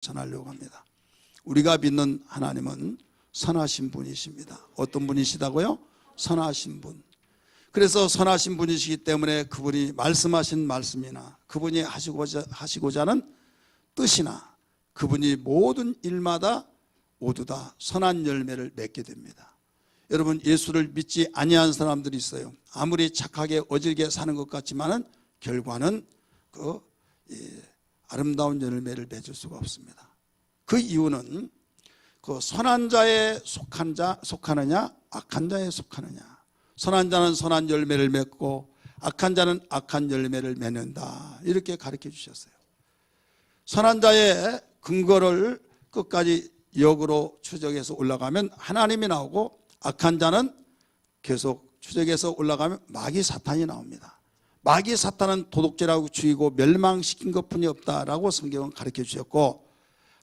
전하려고 합니다. 우리가 믿는 하나님은 선하신 분이십니다. 어떤 분이시다고요? 선하신 분. 그래서 선하신 분이시기 때문에 그분이 말씀하신 말씀이나 그분이 하시고자 하는 뜻이나 그분이 모든 일마다 모두 다 선한 열매를 맺게 됩니다. 여러분, 예수를 믿지 아니한 사람들이 있어요. 아무리 착하게 어질게 사는 것 같지만은 결과는 아름다운 열매를 맺을 수가 없습니다. 그 이유는 그 선한 자에 속하느냐 악한 자에 속하느냐. 선한 자는 선한 열매를 맺고 악한 자는 악한 열매를 맺는다, 이렇게 가르쳐 주셨어요. 선한 자의 근거를 끝까지 역으로 추적해서 올라가면 하나님이 나오고, 악한 자는 계속 추적해서 올라가면 마귀 사탄이 나옵니다. 마귀 사탄은 도둑질하고 죽이고 멸망시킨 것뿐이 없다라고 성경은 가르쳐 주셨고,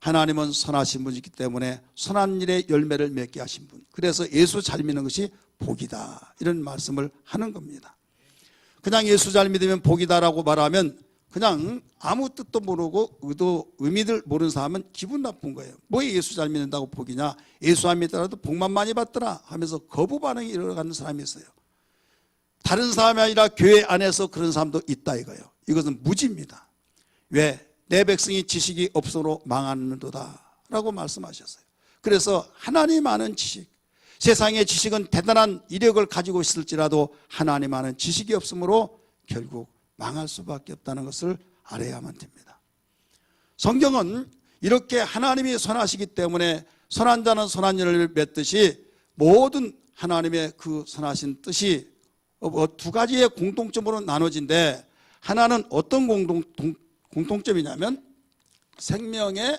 하나님은 선하신 분이기 때문에 선한 일의 열매를 맺게 하신 분, 그래서 예수 잘 믿는 것이 복이다, 이런 말씀을 하는 겁니다. 그냥 예수 잘 믿으면 복이다라고 말하면 그냥 아무 뜻도 모르고 의미를 모르는 사람은 기분 나쁜 거예요. 뭐 예수 잘 믿는다고 복이냐, 예수 안 믿더라도 복만 많이 받더라 하면서 거부 반응이 일어나는 사람이 있어요. 다른 사람이 아니라 교회 안에서 그런 사람도 있다 이거예요. 이것은 무지입니다. 왜? 내 백성이 지식이 없으므로 망하는도다 라고 말씀하셨어요. 그래서 하나님 아는 지식, 세상의 지식은 대단한 이력을 가지고 있을지라도 하나님 아는 지식이 없으므로 결국 망할 수밖에 없다는 것을 알아야만 됩니다. 성경은 이렇게 하나님이 선하시기 때문에 선한 자는 선한 열매를 맺듯이 모든 하나님의 그 선하신 뜻이 두 가지의 공통점으로 나눠진데, 하나는 어떤 공통점이냐면 생명의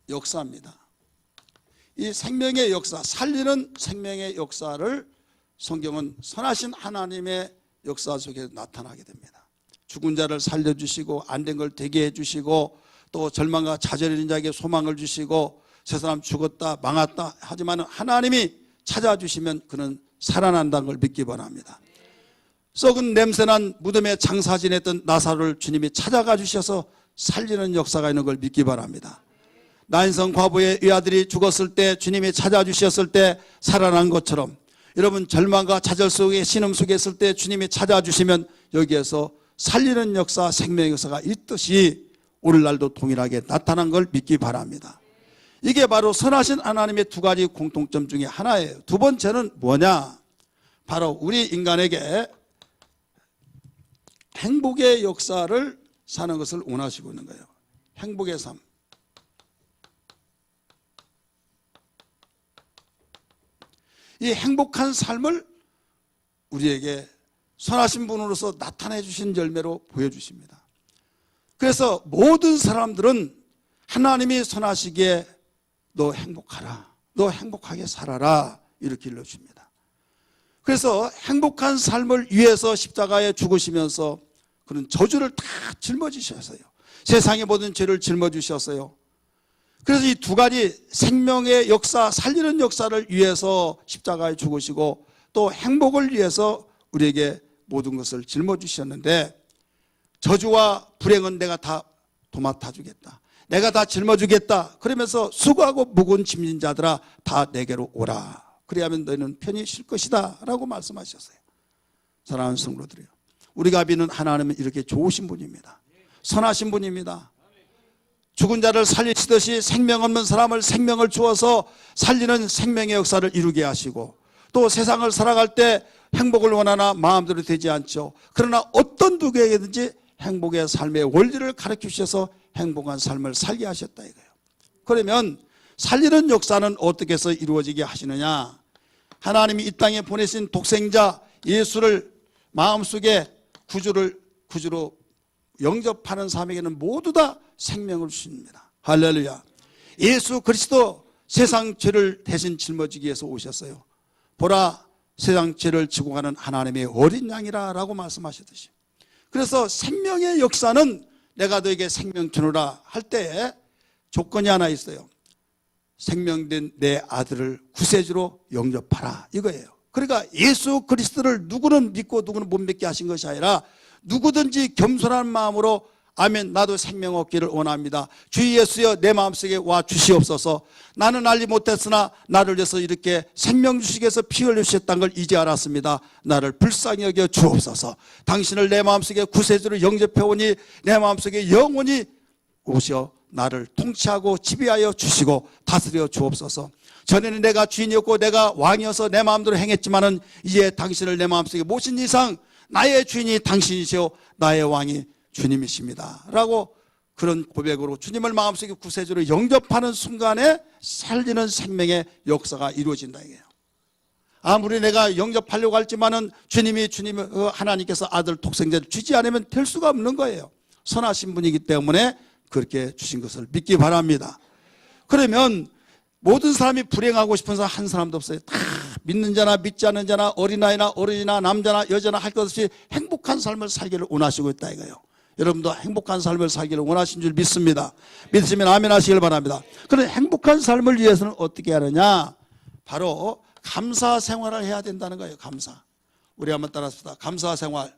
역사입니다. 이 생명의 역사, 살리는 생명의 역사를 성경은 선하신 하나님의 역사 속에 나타나게 됩니다. 죽은 자를 살려주시고 안 된 걸 되게 해주시고, 또 절망과 좌절인 자에게 소망을 주시고, 저 사람 죽었다 망했다 하지만 하나님이 찾아주시면 그는 살아난다는 걸 믿기 바랍니다. 썩은 냄새난 무덤에 장사 지냈던 나사로를 주님이 찾아가 주셔서 살리는 역사가 있는 걸 믿기 바랍니다. 나인성 과부의 외아들이 죽었을 때 주님이 찾아주셨을 때 살아난 것처럼, 여러분 절망과 좌절 속에 신음 속에 있을 때 주님이 찾아주시면 여기에서 살리는 역사, 생명의 역사가 있듯이 오늘날도 동일하게 나타난 걸 믿기 바랍니다. 이게 바로 선하신 하나님의 두 가지 공통점 중에 하나예요. 두 번째는 뭐냐? 바로 우리 인간에게 행복의 역사를 사는 것을 원하시고 있는 거예요. 행복의 삶. 이 행복한 삶을 우리에게 선하신 분으로서 나타내 주신 열매로 보여주십니다. 그래서 모든 사람들은 하나님이 선하시기에 너 행복하라, 너 행복하게 살아라, 이렇게 일러줍니다. 그래서 행복한 삶을 위해서 십자가에 죽으시면서 그런 저주를 다 짊어지셨어요. 세상의 모든 죄를 짊어지셨어요. 그래서 이 두 가지 생명의 역사, 살리는 역사를 위해서 십자가에 죽으시고 또 행복을 위해서 우리에게 모든 것을 짊어지셨는데, 저주와 불행은 내가 다 도맡아 주겠다, 내가 다 짊어주겠다, 그러면서 수고하고 무거운 짐진 자들아 다 내게로 오라, 그래야면 너희는 편히 쉴 것이다 라고 말씀하셨어요. 사랑하는 성도들이요, 우리가 믿는 하나님은 이렇게 좋으신 분입니다. 선하신 분입니다. 죽은 자를 살리시듯이 생명 없는 사람을 생명을 주어서 살리는 생명의 역사를 이루게 하시고, 또 세상을 살아갈 때 행복을 원하나 마음대로 되지 않죠. 그러나 어떤 누구에게든지 행복의 삶의 원리를 가르쳐 주셔서 행복한 삶을 살게 하셨다 이거예요. 그러면 살리는 역사는 어떻게 해서 이루어지게 하시느냐? 하나님이 이 땅에 보내신 독생자 예수를 마음속에 구주로 영접하는 사람에게는 모두 다 생명을 주십니다. 할렐루야. 예수 그리스도 세상 죄를 대신 짊어지기 위해서 오셨어요. 보라, 세상 죄를 지고 가는 하나님의 어린 양이라 라고 말씀하셨듯이, 그래서 생명의 역사는 내가 너에게 생명 주노라 할 때에 조건이 하나 있어요. 생명된 내 아들을 구세주로 영접하라 이거예요. 그러니까 예수 그리스도를 누구는 믿고 누구는 못 믿게 하신 것이 아니라 누구든지 겸손한 마음으로 아멘. 나도 생명 얻기를 원합니다. 주 예수여 내 마음속에 와 주시옵소서. 나는 알지 못했으나 나를 위해서 이렇게 생명 주시기 위해서 피 흘려 주셨다는 걸 이제 알았습니다. 나를 불쌍히 여겨 주옵소서. 당신을 내 마음속에 구세주로 영접해 오니 내 마음속에 영원히 오셔 나를 통치하고 지배하여 주시고 다스려 주옵소서. 전에는 내가 주인이었고 내가 왕이어서 내 마음대로 행했지만은 이제 당신을 내 마음속에 모신 이상 나의 주인이 당신이시오 나의 왕이 주님이십니다 라고 그런 고백으로 주님을 마음속에 구세주로 영접하는 순간에 살리는 생명의 역사가 이루어진다 이게요. 아무리 내가 영접하려고 할지만은 주님이 하나님께서 아들 독생자를 주지 않으면 될 수가 없는 거예요. 선하신 분이기 때문에 그렇게 주신 것을 믿기 바랍니다. 그러면 모든 사람이 불행하고 싶은 사람 한 사람도 없어요. 다 믿는 자나 믿지 않는 자나 어린아이나 어른이나 남자나 여자나 할 것 없이 행복한 삶을 살기를 원하시고 있다 이거예요. 여러분도 행복한 삶을 살기를 원하신 줄 믿습니다. 믿으시면 아멘 하시길 바랍니다. 그런데 행복한 삶을 위해서는 어떻게 하느냐? 바로 감사 생활을 해야 된다는 거예요. 감사. 우리 한번 따라합시다. 감사 생활.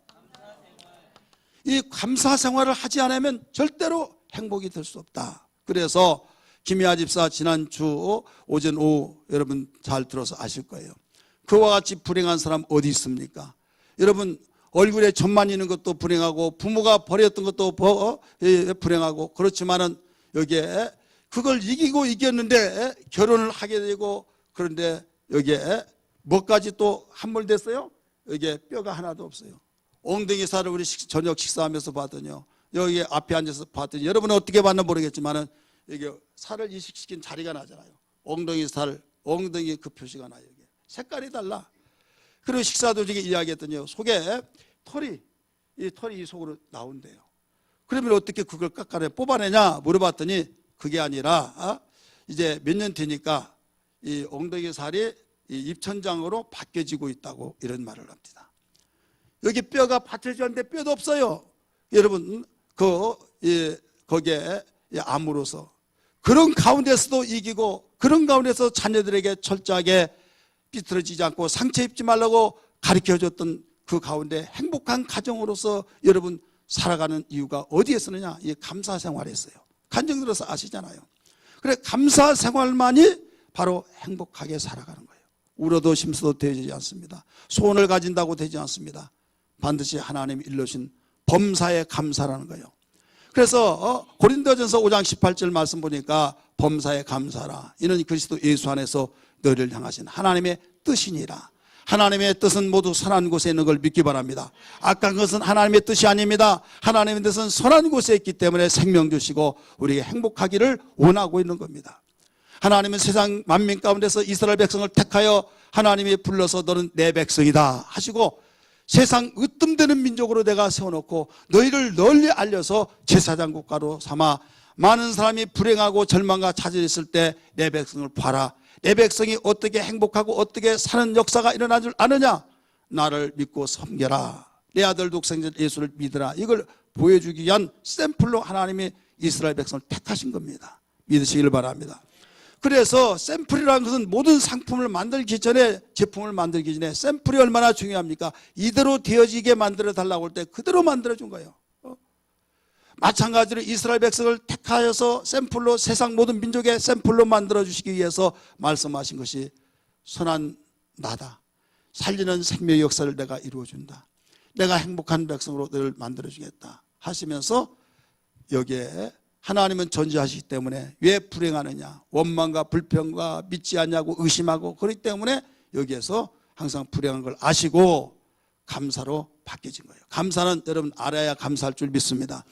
이 감사 생활을 하지 않으면 절대로 행복이 될 수 없다. 그래서 김희아 집사 지난주 오전 오후 여러분 잘 들어서 아실 거예요. 그와 같이 불행한 사람 어디 있습니까? 여러분 얼굴에 점만 있는 것도 불행하고 부모가 버렸던 것도 불행하고 그렇지만은 여기에 그걸 이겼는데 결혼을 하게 되고 그런데 여기에 뭐까지 또 함몰됐어요? 여기에 뼈가 하나도 없어요. 엉덩이 살을 우리 저녁 식사하면서 봤더니요. 여기 앞에 앉아서 봤더니 여러분은 어떻게 봤나 모르겠지만은 이게 살을 이식시킨 자리가 나잖아요. 엉덩이 살, 엉덩이 그 표시가 나요. 이게 색깔이 달라. 그리고 식사 도중에 이야기했더니요. 속에 털이 이 속으로 나온대요. 그러면 어떻게 그걸 깎아내 뽑아내냐 물어봤더니 그게 아니라 이제 몇 년 되니까 이 엉덩이 살이 이 입천장으로 바뀌어지고 있다고 이런 말을 합니다. 여기 뼈가 받쳐졌는데 뼈도 없어요. 여러분 거기에 암으로서 그런 가운데서도 이기고 그런 가운데서 자녀들에게 철저하게 삐뚤어지지 않고 상처 입지 말라고 가르쳐줬던 그 가운데 행복한 가정으로서 여러분 살아가는 이유가 어디에 쓰느냐? 이 감사 생활에서요. 간증 들어서 아시잖아요. 그래 감사 생활만이 바로 행복하게 살아가는 거예요. 울어도 심어도 되지 않습니다. 소원을 가진다고 되지 않습니다. 반드시 하나님이 일러주신 범사에 감사라는 거예요. 그래서 고린도전서 5장 18절 말씀 보니까 범사에 감사라. 이는 그리스도 예수 안에서 너희를 향하신 하나님의 뜻이니라. 하나님의 뜻은 모두 선한 곳에 있는 걸 믿기 바랍니다. 악한 것은 하나님의 뜻이 아닙니다. 하나님의 뜻은 선한 곳에 있기 때문에 생명 주시고 우리에게 행복하기를 원하고 있는 겁니다. 하나님은 세상 만민 가운데서 이스라엘 백성을 택하여 하나님이 불러서 너는 내 백성이다 하시고 세상 으뜸되는 민족으로 내가 세워놓고 너희를 널리 알려서 제사장 국가로 삼아 많은 사람이 불행하고 절망과 좌절했을 때 내 백성을 봐라. 내 백성이 어떻게 행복하고 어떻게 사는 역사가 일어난 줄 아느냐? 나를 믿고 섬겨라. 내 아들 독생자 예수를 믿으라. 이걸 보여주기 위한 샘플로 하나님이 이스라엘 백성을 택하신 겁니다. 믿으시길 바랍니다. 그래서 샘플이라는 것은 모든 상품을 만들기 전에 제품을 만들기 전에 샘플이 얼마나 중요합니까? 이대로 되어지게 만들어 달라고 할 때 그대로 만들어 준 거예요. 마찬가지로 이스라엘 백성을 택하여서 샘플로 세상 모든 민족의 샘플로 만들어 주시기 위해서 말씀하신 것이 선한 나다. 살리는 생명의 역사를 내가 이루어준다. 내가 행복한 백성으로 너를 만들어 주겠다 하시면서 여기에 하나님은 존재하시기 때문에 왜 불행하느냐? 원망과 불평과 믿지 않냐고 의심하고 그렇기 때문에 여기에서 항상 불행한 걸 아시고 감사로 바뀌어진 거예요. 감사는 여러분 알아야 감사할 줄 믿습니다.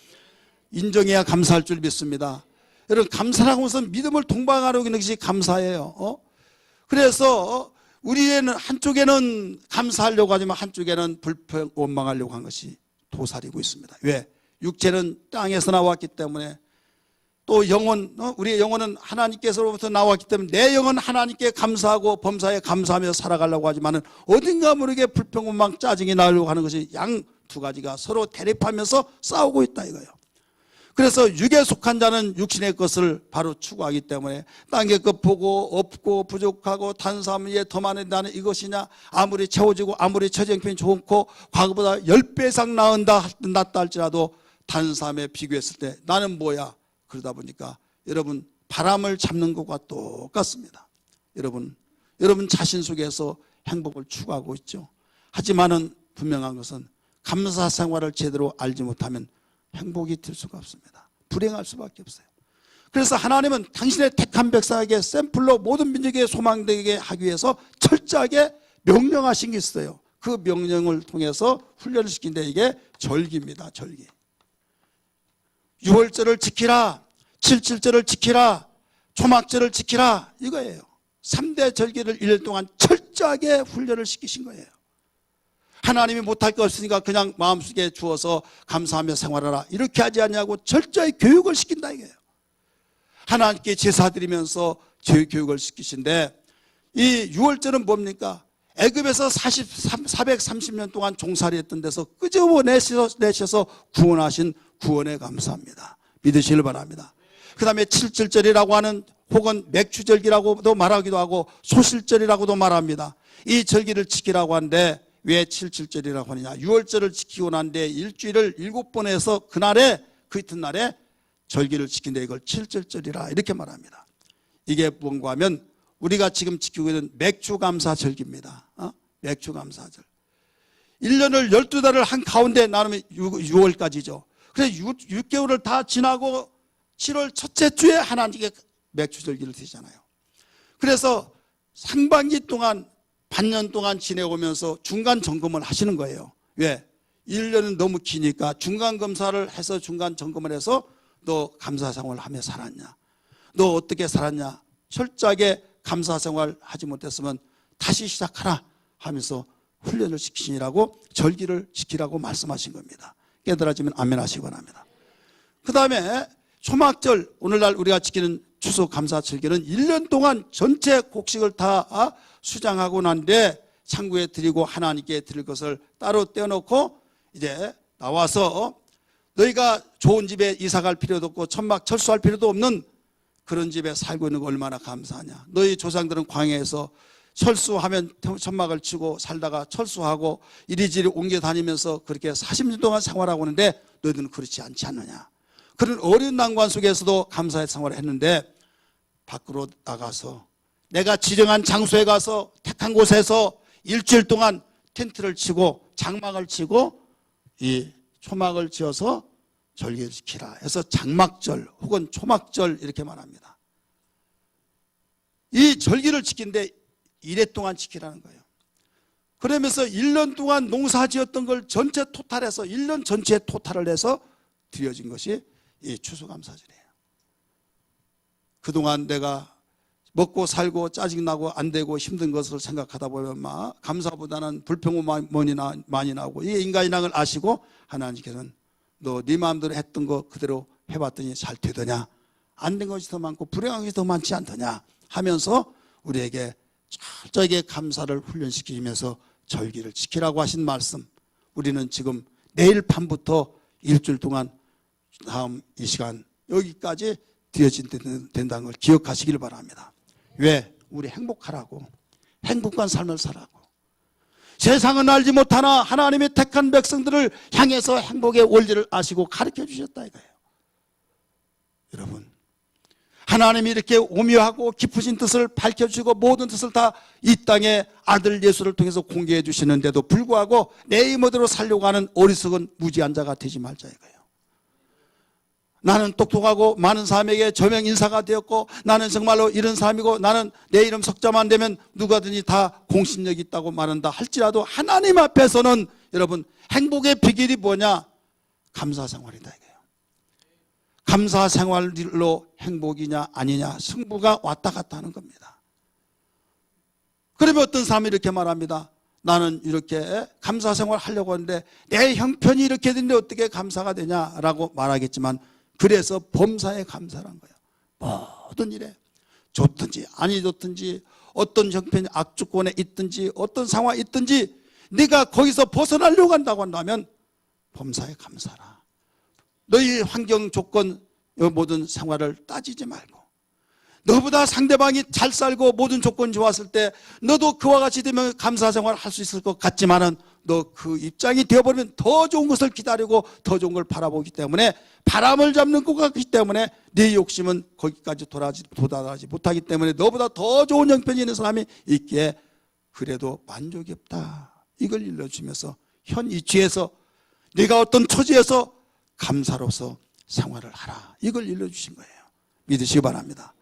인정해야 감사할 줄 믿습니다. 여러분 감사라고 해서 믿음을 동방하러 있는 것이 감사예요. 그래서 우리는 한쪽에는 감사하려고 하지만 한쪽에는 불평 원망하려고 한 것이 도사리고 있습니다. 왜? 육체는 땅에서 나왔기 때문에 또 영혼, 우리의 영혼은 하나님께서로부터 나왔기 때문에 내 영혼 하나님께 감사하고 범사에 감사하며 살아가려고 하지만 어딘가 모르게 불평 원망 짜증이 나려고 하는 것이 양 두 가지가 서로 대립하면서 싸우고 있다 이거예요. 그래서 육에 속한 자는 육신의 것을 바로 추구하기 때문에 땅의 것 보고 없고 부족하고 탄수화물 위에 더 많은 나는 이것이냐, 아무리 채워지고 아무리 처정편이 좋고 과거보다 10배 이상 낫다 할지라도 다른 사람에 비교했을 때 나는 뭐야? 그러다 보니까 여러분 바람을 잡는 것과 똑같습니다. 여러분 자신 속에서 행복을 추구하고 있죠. 하지만은 분명한 것은 감사 생활을 제대로 알지 못하면 행복이 될 수가 없습니다. 불행할 수밖에 없어요. 그래서 하나님은 당신의 택한 백성에게 샘플로 모든 민족의 소망되게 하기 위해서 철저하게 명령하신 게 있어요. 그 명령을 통해서 훈련을 시킨데 이게 절기입니다. 절기. 6월절을 지키라, 7.7절을 지키라, 초막절을 지키라, 이거예요. 3대 절기를 1년 동안 철저하게 훈련을 시키신 거예요. 하나님이 못할 거 없으니까 그냥 마음속에 주어서 감사하며 생활하라, 이렇게 하지 않냐고 철저히 교육을 시킨다 이거예요. 하나님께 제사 드리면서 교육을 시키신데, 이 6월절은 뭡니까? 애굽에서 430년 동안 종살이 했던 데서 끄집어내셔서 구원하신 구원에 감사합니다. 믿으시길 바랍니다. 그 다음에 7.7절이라고 하는, 혹은 맥추절기라고도 말하기도 하고 소실절이라고도 말합니다. 이 절기를 지키라고 하는데 왜 7.7절이라고 하느냐? 6월절을 지키고 난 뒤에 일주일을 7번 해서 그날에, 그 이튿날에 절기를 지킨데 이걸 7.7절이라 이렇게 말합니다. 이게 뭔가 하면 우리가 지금 지키고 있는 맥주감사절기입니다. 맥주감사절. 1년을 12달을 한 가운데 나누면 6월까지죠. 그래서 6개월을 다 지나고 7월 첫째 주에 하나님께 맥주절기를 드리잖아요. 그래서 상반기 동안, 반년 동안 지내오면서 중간 점검을 하시는 거예요. 왜? 1년은 너무 기니까 중간 검사를 해서, 중간 점검을 해서 너 감사생활 하며 살았냐? 너 어떻게 살았냐? 철저하게 감사생활 하지 못했으면 다시 시작하라 하면서 훈련을 시키시라고 절기를 지키라고 말씀하신 겁니다. 깨달아지면 아멘 하시기 바랍니다. 그 다음에 초막절, 오늘날 우리가 지키는 추수감사절기는 1년 동안 전체 곡식을 다 수장하고 난 뒤에 창고에 드리고 하나님께 드릴 것을 따로 떼어놓고 이제 나와서, 너희가 좋은 집에 이사갈 필요도 없고 천막 철수할 필요도 없는 그런 집에 살고 있는 거 얼마나 감사하냐. 너희 조상들은 광야에서 철수하면 천막을 치고 살다가 철수하고 이리저리 옮겨 다니면서 그렇게 40년 동안 생활하고 있는데 너희들은 그렇지 않지 않느냐. 그런 어려운 난관 속에서도 감사의 생활을 했는데 밖으로 나가서 내가 지정한 장소에 가서 택한 곳에서 일주일 동안 텐트를 치고 장막을 치고 이 초막을 지어서 절기를 지키라 해서 장막절 혹은 초막절 이렇게 말합니다. 이 절기를 지킨데 1회 동안 지키라는 거예요. 그러면서 1년 동안 농사 지었던 걸 전체 토탈해서 1년 전체에 토탈을 해서 드려진 것이 이 추수감사절이에요. 그동안 내가 먹고 살고 짜증나고 안 되고 힘든 것을 생각하다 보면 막 감사보다는 불평만 많이 나오고, 이게 인간이란 걸 아시고 하나님께서는 너 네 마음대로 했던 거 그대로 해봤더니 잘 되더냐, 안 된 것이 더 많고 불행한 것이 더 많지 않더냐 하면서 우리에게 철저하게 감사를 훈련시키면서 절기를 지키라고 하신 말씀, 우리는 지금 내일 밤부터 일주일 동안 다음 이 시간 여기까지 되어진다는 걸 기억하시길 바랍니다. 왜? 우리 행복하라고, 행복한 삶을 살라고. 세상은 알지 못하나 하나님의 택한 백성들을 향해서 행복의 원리를 아시고 가르쳐 주셨다 이거예요. 여러분, 하나님이 이렇게 오묘하고 깊으신 뜻을 밝혀주시고 모든 뜻을 다 이 땅에 아들 예수를 통해서 공개해 주시는데도 불구하고 내 힘으로 살려고 하는 어리석은 무지한 자가 되지 말자 이거예요. 나는 똑똑하고 많은 사람에게 저명 인사가 되었고 나는 정말로 이런 사람이고 나는 내 이름 석자만 되면 누구든지 다 공신력이 있다고 말한다 할지라도 하나님 앞에서는 여러분 행복의 비결이 뭐냐? 감사생활이다 이거예요. 감사생활로 행복이냐 아니냐 승부가 왔다 갔다 하는 겁니다. 그러면 어떤 사람이 이렇게 말합니다. 나는 이렇게 감사생활 하려고 하는데 내 형편이 이렇게 됐는데 어떻게 감사가 되냐라고 말하겠지만, 그래서 범사에 감사란 거예요. 모든 일에 좋든지 아니 좋든지 어떤 형편이 악조건에 있든지 어떤 상황에 있든지 네가 거기서 벗어나려고 한다고 한다면 범사에 감사라. 너희 환경 조건 모든 생활을 따지지 말고, 너보다 상대방이 잘 살고 모든 조건이 좋았을 때 너도 그와 같이 되면 감사생활을 할 수 있을 것 같지만은 너 그 입장이 되어버리면 더 좋은 것을 기다리고 더 좋은 걸 바라보기 때문에 바람을 잡는 것 같기 때문에 네 욕심은 거기까지 도달하지 못하기 때문에 너보다 더 좋은 형편이 있는 사람이 있기에 그래도 만족이 없다. 이걸 일러주면서 현 이치에서 네가 어떤 처지에서 감사로서 생활을 하라. 이걸 일러주신 거예요. 믿으시기 바랍니다.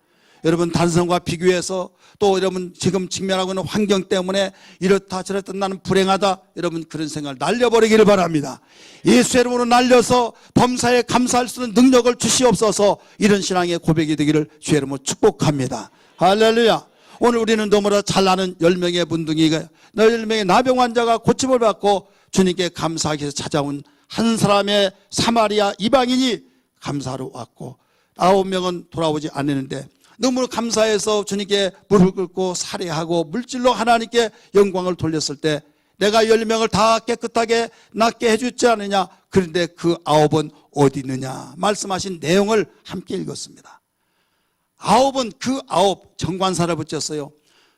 여러분 단성과 비교해서 또 여러분 지금 직면하고 있는 환경 때문에 이렇다 저렇다 나는 불행하다 여러분 그런 생각을 날려버리기를 바랍니다. 예수의 이름으로 날려서 범사에 감사할 수 있는 능력을 주시옵소서. 이런 신앙의 고백이 되기를 주의 이름으로 축복합니다. 할렐루야. 오늘 우리는 너무나 잘 아는 10명의 문둥이가 10명의 나병 환자가 고침을 받고 주님께 감사하기 위해서 찾아온 한 사람의 사마리아 이방인이 감사로 왔고 9명은 돌아오지 않았는데 너무 감사해서 주님께 무릎을 꿇고 살해하고 물질로 하나님께 영광을 돌렸을 때 내가 10명을 다 깨끗하게 낫게 해주지 않느냐. 그런데 그 9은 어디 있느냐 말씀하신 내용을 함께 읽었습니다. 9은 그 9 정관사를 붙였어요.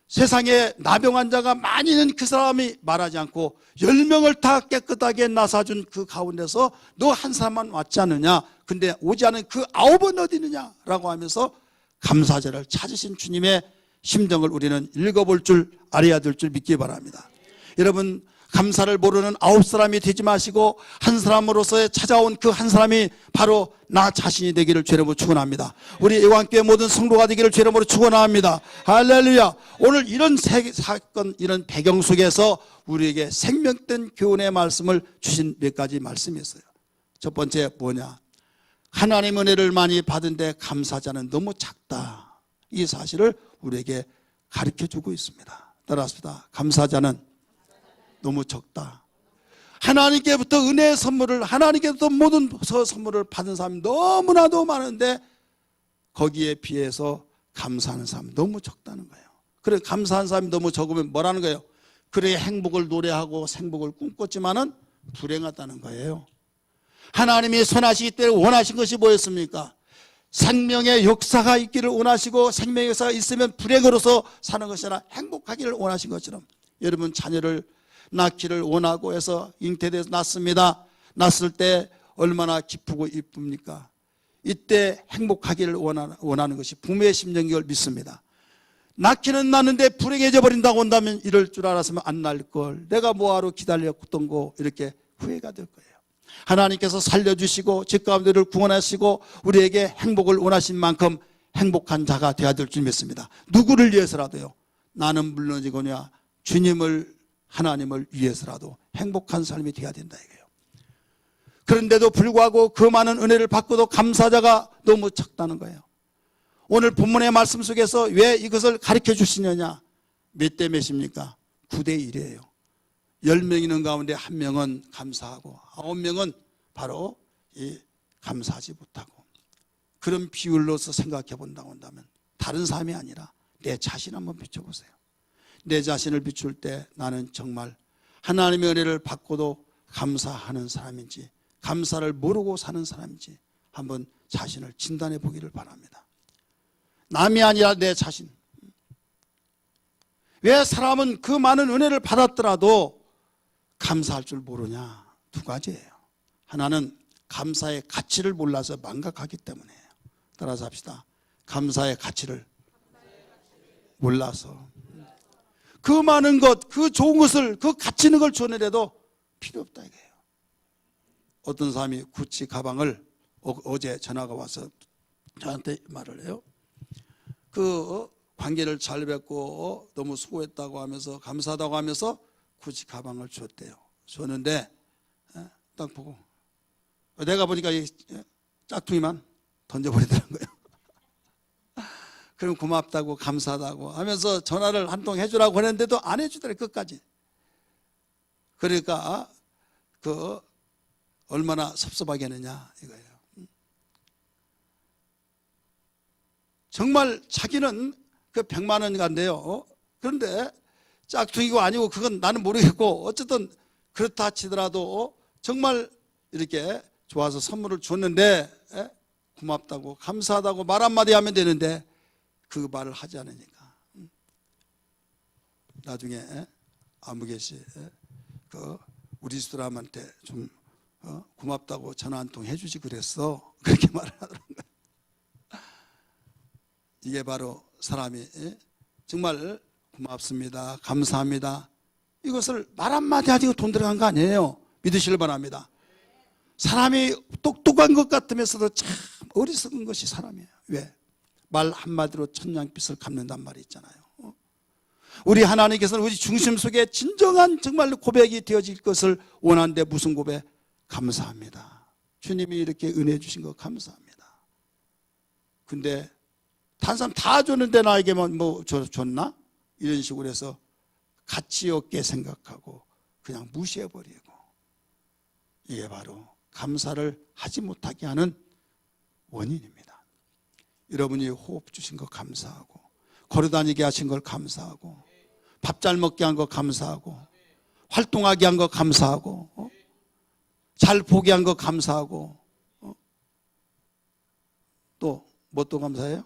세상에 나병 환자가 많이 있는 그 사람이 말하지 않고 10명을 다 깨끗하게 나사준 그 가운데서 너 한 사람만 왔지 않느냐. 근데 오지 않은 그 9은 어디 있느냐 라고 하면서 감사제를 찾으신 주님의 심정을 우리는 읽어볼 줄 알아야 될 줄 믿기 바랍니다. 여러분 감사를 모르는 9사람이 되지 마시고 한 사람으로서 찾아온 그 한 사람이 바로 나 자신이 되기를 주의 이름으로 축원합니다. 우리 애완교회 모든 성도가 되기를 주의 이름으로 축원합니다. 할렐루야. 오늘 이런 사건 이런 배경 속에서 우리에게 생명된 교훈의 말씀을 주신 몇 가지 말씀이 있어요. 첫 번째 뭐냐, 하나님의 은혜를 많이 받은데 감사자는 너무 작다. 이 사실을 우리에게 가르쳐주고 있습니다. 따라합시다. 감사자는 너무 적다. 하나님께부터 은혜의 선물을 하나님께부터 모든 선물을 받은 사람이 너무나도 많은데 거기에 비해서 감사하는 사람이 너무 적다는 거예요. 그래 감사한 사람이 너무 적으면 뭐라는 거예요? 그래 행복을 노래하고 행복을 꿈꿨지만은 불행하다는 거예요. 하나님이 선하시기 때문에 원하신 것이 뭐였습니까? 생명의 역사가 있기를 원하시고 생명의 역사가 있으면 불행으로서 사는 것이 아니라 행복하기를 원하신 것처럼 여러분 자녀를 낳기를 원하고 해서 잉태돼서 낳습니다. 낳았을 때 얼마나 기쁘고 이쁩니까? 이때 행복하기를 원하는 것이 부모의 심정인 걸 믿습니다. 낳기는 낳는데 불행해져 버린다고 한다면 이럴 줄 알았으면 안 낳을 걸, 내가 뭐하러 기다렸던 거, 이렇게 후회가 될 거예요. 하나님께서 살려주시고 집가운데를 구원하시고 우리에게 행복을 원하신 만큼 행복한 자가 되어야 될 줄 믿습니다. 누구를 위해서라도요. 나는 물론이거냐 주님을 하나님을 위해서라도 행복한 삶이 되어야 된다 이거예요. 그런데도 불구하고 그 많은 은혜를 받고도 감사자가 너무 적다는 거예요. 오늘 본문의 말씀 속에서 왜 이것을 가르쳐 주시느냐. 몇 대 몇입니까? 9대 1이에요 10명 있는 가운데 1명은 감사하고 9명은 바로 이 감사하지 못하고, 그런 비율로서 생각해 본다고 한다면 다른 사람이 아니라 내 자신 한번 비춰보세요. 내 자신을 비출 때 나는 정말 하나님의 은혜를 받고도 감사하는 사람인지 감사를 모르고 사는 사람인지 한번 자신을 진단해 보기를 바랍니다. 남이 아니라 내 자신. 왜 사람은 그 많은 은혜를 받았더라도 감사할 줄 모르냐? 두 가지예요. 하나는 감사의 가치를 몰라서 망각하기 때문이에요. 따라서 합시다. 감사의 가치를 몰라서 그 많은 것, 그 좋은 것을, 그 가치 있는 걸 주느라도 필요 없다 이거예요. 어떤 사람이 구찌 가방을 어제 전화가 와서 저한테 말을 해요. 그 관계를 잘 맺고 너무 수고했다고 하면서 감사하다고 하면서 구찌 가방을 줬대요. 줬는데 딱 보고 내가 보니까 이 짝퉁이만 던져버리더라는 거예요. 그럼 고맙다고 감사하다고 하면서 전화를 한 통 해주라고 했는데도 안 해주더래 끝까지. 그러니까 그 얼마나 섭섭하게 했느냐 이거예요. 정말 자기는 그 100만 원 간대요. 그런데 짝퉁이고 아니고 그건 나는 모르겠고 어쨌든 그렇다 치더라도 정말 이렇게 좋아서 선물을 줬는데 고맙다고 감사하다고 말 한마디 하면 되는데 그 말을 하지 않으니까 나중에 아무개씨 그 우리 집사람한테 좀 고맙다고 전화 한 통 해주지 그랬어. 그렇게 말을 하더라고요. 이게 바로 사람이 정말 고맙습니다, 감사합니다, 이것을 말 한마디 하지고 돈 들어간 거 아니에요. 믿으시길 바랍니다. 사람이 똑똑한 것 같으면서도 참 어리석은 것이 사람이에요. 왜? 말 한마디로 천냥빚을 갚는단 말이 있잖아요. 우리 하나님께서는 우리 중심 속에 진정한 정말로 고백이 되어질 것을 원하는데 무슨 고백? 감사합니다. 주님이 이렇게 은혜 주신 거 감사합니다. 근데 다른 사람 다 줬는데 나에게만 뭐 줬나? 이런 식으로 해서 가치 없게 생각하고 그냥 무시해버리고, 이게 바로 감사를 하지 못하게 하는 원인입니다. 여러분이 호흡 주신 거 감사하고, 걸어다니게 하신 걸 감사하고, 밥 잘 먹게 한 거 감사하고, 활동하게 한 거 감사하고, 잘 보게 한 거 감사하고, 또 뭐 또 감사해요?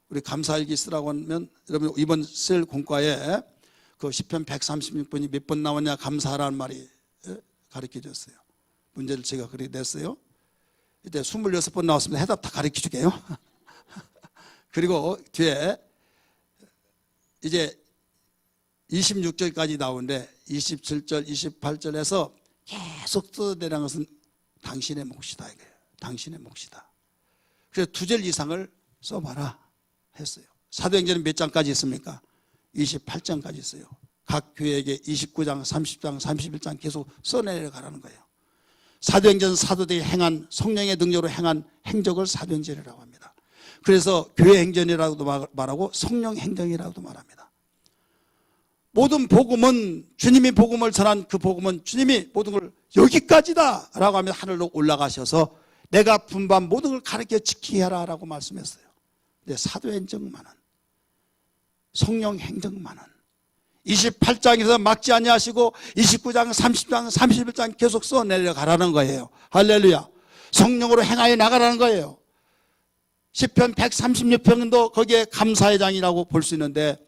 우리 감사일기 쓰라고 하면 여러분 이번 쓸 공과에 그 시편 136번이 몇 번 나오냐 감사하라는 말이 가르쳐 줬어요. 문제를 제가 그렇게 냈어요. 이제 26번 나왔습니다. 해답 다 가르쳐 줄게요. 그리고 뒤에 이제 26절까지 나오는데 27절, 28절에서 계속 써내려는 것은 당신의 몫이다 이거예요. 당신의 몫이다. 그래서 2절 이상을 써봐라 했어요. 사도행전은 몇 장까지 있습니까? 28장까지 있어요. 각 교회에게 29장, 30장, 31장 계속 써내려가라는 거예요. 사도행전 사도들이 행한 성령의 능력으로 행한 행적을 사도행전이라고 합니다. 그래서 교회 행전이라고도 말하고 성령 행정이라고도 말합니다. 모든 복음은 주님이 복음을 전한 그 복음은 주님이 모든 걸 여기까지다 라고 하면 하늘로 올라가셔서 내가 분반 모든 걸 가르쳐 지키게 하라 라고 말씀했어요. 근데 사도행정만은, 성령 행정만은 28장에서 막지 아니하시고 29장, 30장, 31장 계속 써내려가라는 거예요. 할렐루야. 성령으로 행하여 나가라는 거예요. 시편 136편도 거기에 감사의 장이라고 볼 수 있는데,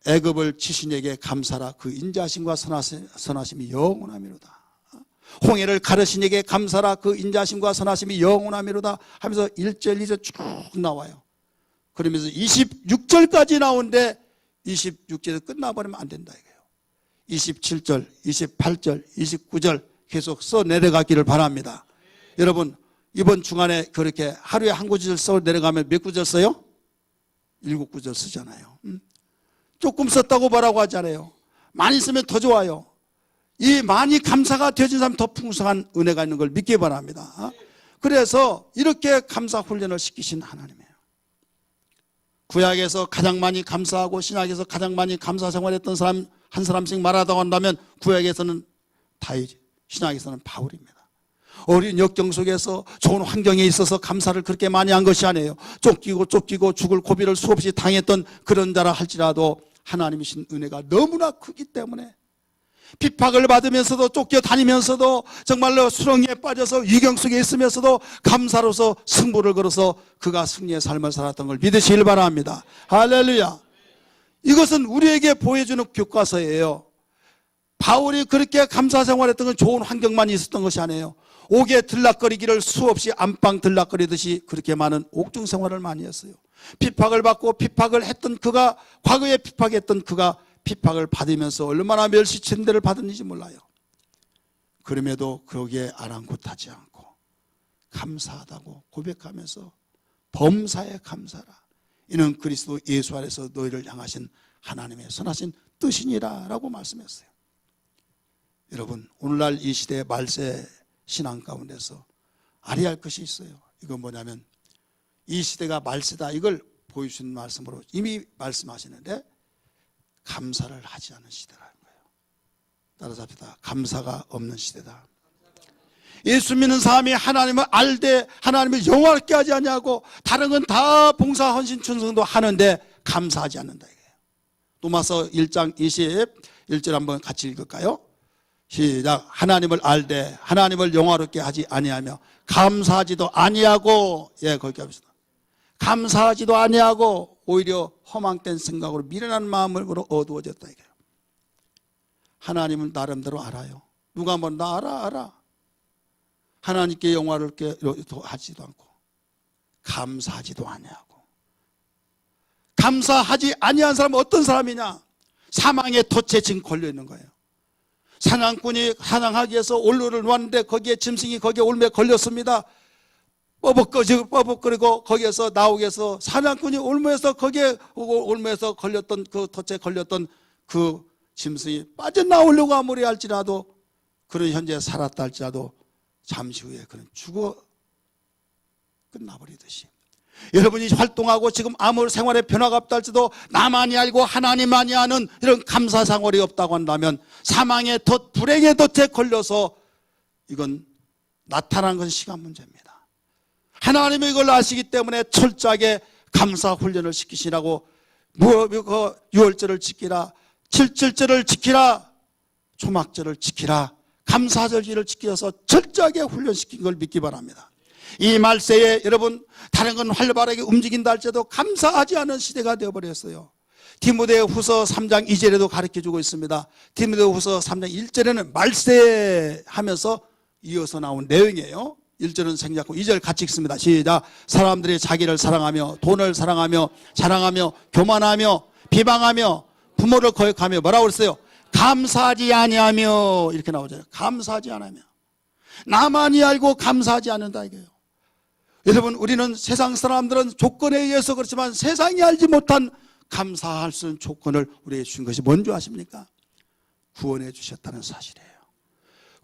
애굽을 치신에게 감사라, 그 인자하심과 선하심이 영원하미로다. 홍해를 가르신에게 감사라, 그 인자하심과 선하심이 영원하미로다 하면서 1절, 2절 쭉 나와요. 그러면서 26절까지 나오는데 26절에서 끝나버리면 안 된다 이거예요. 27절, 28절, 29절 계속 써 내려가기를 바랍니다. 여러분 이번 주간에 그렇게 하루에 한 구절 써 내려가면 몇 구절 써요? 7구절 쓰잖아요. 조금 썼다고 뭐라고 하잖아요. 많이 쓰면 더 좋아요. 이 많이 감사가 되어진 사람 더 풍성한 은혜가 있는 걸 믿기 바랍니다. 그래서 이렇게 감사 훈련을 시키신 하나님이에요. 구약에서 가장 많이 감사하고 신약에서 가장 많이 감사 생활했던 사람 한 사람씩 말하다고 한다면 구약에서는 다윗, 신약에서는 바울입니다. 어린 역경 속에서 좋은 환경에 있어서 감사를 그렇게 많이 한 것이 아니에요. 쫓기고 죽을 고비를 수없이 당했던 그런 자라 할지라도 하나님이신 은혜가 너무나 크기 때문에 핍박을 받으면서도 쫓겨다니면서도 정말로 수렁에 빠져서 위경 속에 있으면서도 감사로서 승부를 걸어서 그가 승리의 삶을 살았던 걸 믿으시길 바랍니다. 할렐루야. 이것은 우리에게 보여주는 교과서예요. 바울이 그렇게 감사 생활했던 건 좋은 환경만 있었던 것이 아니에요. 옥에 들락거리기를 수없이 안방 들락거리듯이 그렇게 많은 옥중 생활을 많이 했어요. 핍박을 받고 핍박을 했던 그가, 과거에 핍박했던 그가 핍박을 받으면서 얼마나 멸시천대를 받았는지 몰라요. 그럼에도 거기에 아랑곳하지 않고 감사하다고 고백하면서 범사에 감사라, 이는 그리스도 예수 안에서 너희를 향하신 하나님의 선하신 뜻이니라 라고 말씀했어요. 여러분 오늘날 이 시대의 말세 신앙 가운데서 알아야 할 것이 있어요. 이건 뭐냐면 이 시대가 말세다, 이걸 보여주신 말씀으로 이미 말씀하시는데 감사를 하지 않는 시대라는 거예요. 따라서 합시다. 감사가 없는 시대다. 예수 믿는 사람이 하나님을 알되 하나님을 영화롭게 하지 않냐고 다른 건 다 봉사 헌신 충성도 하는데 감사하지 않는다 이거예요. 로마서 1장 21절 한번 같이 읽을까요? 시작. 하나님을 알되 하나님을 영화롭게 하지 아니하며 감사하지도 아니하고, 예, 거기 합시다. 감사하지도 아니하고 오히려 허망된 생각으로 미련한 마음으로 어두워졌다 이거예요. 하나님은 나름대로 알아요. 누가 뭐 나 알아. 하나님께 영화를 하지도 않고 감사하지도 아니하고. 감사하지 아니한 사람은 어떤 사람이냐? 사망의 덫에 지금 걸려 있는 거예요. 사냥꾼이 사냥하기 위해서 올로를 놓았는데 거기에 짐승이 거기에 올매에 걸렸습니다. 뻐벅거리고 거기에서 나오기 위해서 사냥꾼이 올매에서 거기에 올매에서 걸렸던 그 덫에 걸렸던 그 짐승이 빠져나오려고 아무리 할지라도, 그런 현재 살았다 할지라도 잠시 후에 그는 죽어 끝나버리듯이, 여러분이 활동하고 지금 아무 생활에 변화가 없다 할지도 나만이 알고 하나님만이 아는 이런 감사상월이 없다고 한다면 사망의 덫, 불행의 덫에 걸려서 이건 나타난 건 시간 문제입니다. 하나님이 이걸 아시기 때문에 철저하게 감사 훈련을 시키시라고, 유월절을 지키라, 칠칠절을 지키라, 초막절을 지키라, 감사절기를 지켜서 철저하게 훈련시킨 걸 믿기 바랍니다. 이 말세에 여러분 다른 건 활발하게 움직인다 할지라도 감사하지 않은 시대가 되어버렸어요. 디모데후서 3장 2절에도 가르쳐주고 있습니다. 디모데후서 3장 1절에는 말세 하면서 이어서 나온 내용이에요. 1절은 생략하고 2절 같이 읽습니다. 시작. 사람들이 자기를 사랑하며 돈을 사랑하며 자랑하며 교만하며 비방하며 부모를 거역하며 뭐라고 그랬어요? 감사하지 아니하며, 이렇게 나오잖아요. 감사하지 않으며, 나만이 알고 감사하지 않는다 이거예요. 여러분, 우리는 세상 사람들은 조건에 의해서 그렇지만 세상이 알지 못한 감사할 수 있는 조건을 우리에게 주신 것이 뭔지 아십니까? 구원해 주셨다는 사실이에요.